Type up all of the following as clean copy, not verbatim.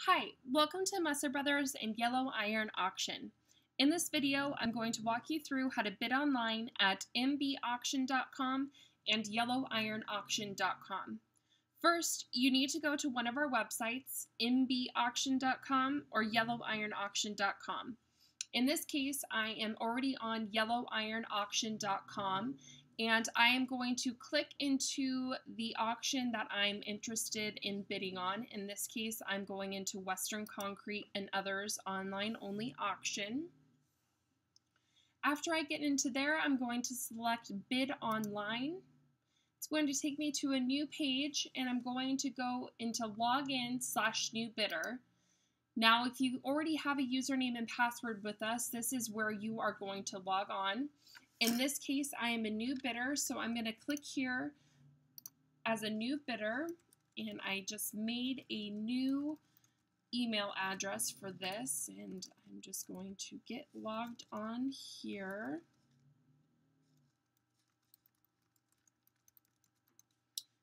Hi, welcome to Musser Brothers and Yellow Iron Auction. In this video, I'm going to walk you through how to bid online at mbauction.com and yellowironauction.com. First, you need to go to one of our websites, mbauction.com or yellowironauction.com. In this case, I am already on yellowironauction.com, and I am going to click into the auction that I'm interested in bidding on. In this case, I'm going into Western Concrete and Others online only auction. After I get into there, I'm going to select Bid Online. It's going to take me to a new page, and I'm going to go into Login/New Bidder. Now, if you already have a username and password with us, this is where you are going to log on. In this case, I am a new bidder, so I'm going to click here as a new bidder, and I just made a new email address for this, and I'm just going to get logged on here.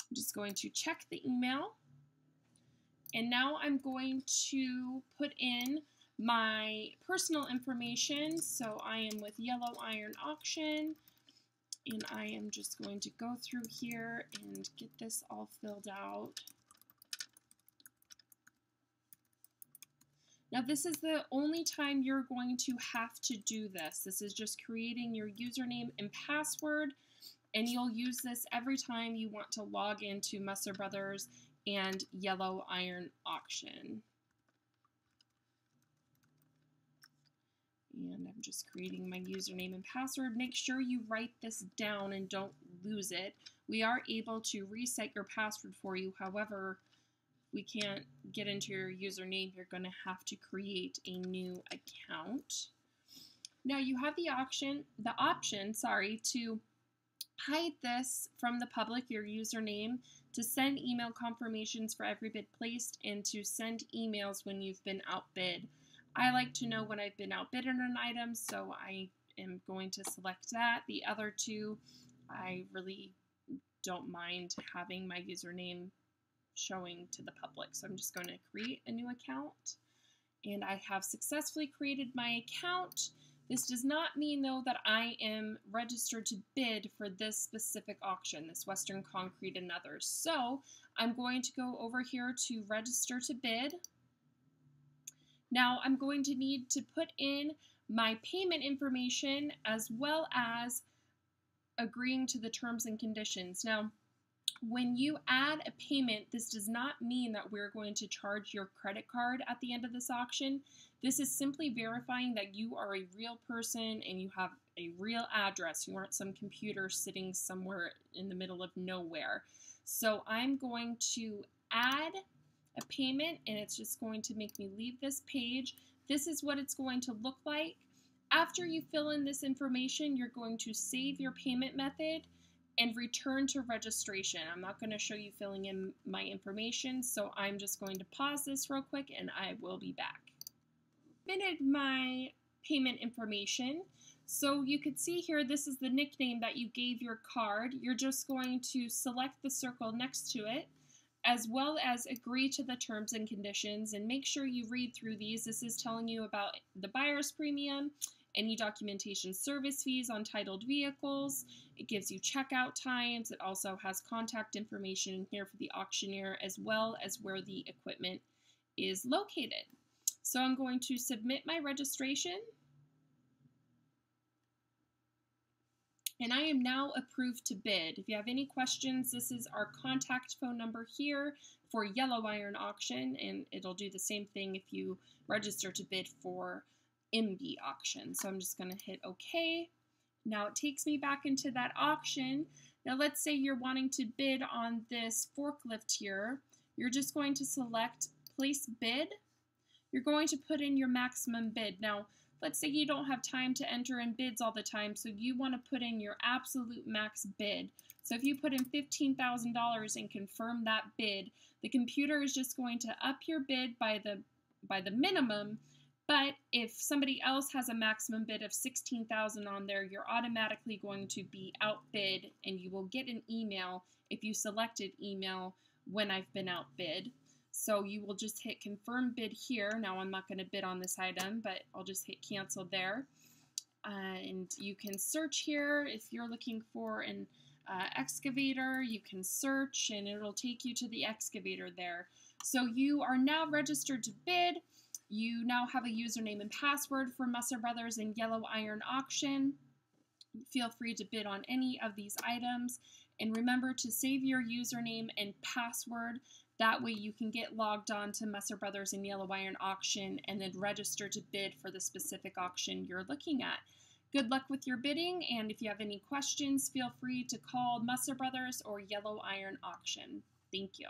I'm just going to check the email, and now I'm going to put in my personal information. So I am with Yellow Iron Auction, and I am just going to go through here and get this all filled out. Now, this is the only time you're going to have to do this. This is just creating your username and password, and you'll use this every time you want to log into Musser Brothers and Yellow Iron Auction. And I'm just creating my username and password. Make sure you write this down and don't lose it. We are able to reset your password for you. However, we can't get into your username. You're going to have to create a new account. Now you have the option to hide this from the public, your username, to send email confirmations for every bid placed, and to send emails when you've been outbid. I like to know when I've been outbid on an item, so I am going to select that. The other two, I really don't mind having my username showing to the public. So I'm just going to create a new account, and I have successfully created my account. This does not mean, though, that I am registered to bid for this specific auction, this Western Concrete and Others. So I'm going to go over here to register to bid. Now I'm going to need to put in my payment information as well as agreeing to the terms and conditions. Now, when you add a payment, this does not mean that we're going to charge your credit card at the end of this auction. This is simply verifying that you are a real person and you have a real address. You aren't some computer sitting somewhere in the middle of nowhere. So I'm going to add a payment, and it's just going to make me leave this page. This is what it's going to look like. After you fill in this information, you're going to save your payment method and return to registration. I'm not going to show you filling in my information, so I'm just going to pause this real quick and I will be back. Submitted my payment information. So you could see here, this is the nickname that you gave your card. You're just going to select the circle next to it, as well as agree to the terms and conditions, and make sure you read through these. This is telling you about the buyer's premium, any documentation service fees on titled vehicles. It gives you checkout times. It also has contact information in here for the auctioneer, as well as where the equipment is located. So I'm going to submit my registration, and I am now approved to bid. If you have any questions, this is our contact phone number here for Yellow Iron Auction, and it'll do the same thing if you register to bid for MB Auction. So I'm just going to hit OK. Now it takes me back into that auction. Now let's say you're wanting to bid on this forklift here. You're just going to select Place Bid. You're going to put in your maximum bid. Now, let's say you don't have time to enter in bids all the time, so you want to put in your absolute max bid. So if you put in $15,000 and confirm that bid, the computer is just going to up your bid by the minimum. But if somebody else has a maximum bid of $16,000 on there, you're automatically going to be outbid, and you will get an email if you selected email when I've been outbid. So you will just hit confirm bid here. Now I'm not going to bid on this item, but I'll just hit cancel there. And you can search here if you're looking for an excavator. You can search and it'll take you to the excavator there. So you are now registered to bid. You now have a username and password for Musser Brothers and Yellow Iron Auction. Feel free to bid on any of these items. And remember to save your username and password. That way you can get logged on to Musser Brothers and Yellow Iron Auction and then register to bid for the specific auction you're looking at. Good luck with your bidding, and if you have any questions, feel free to call Musser Brothers or Yellow Iron Auction. Thank you.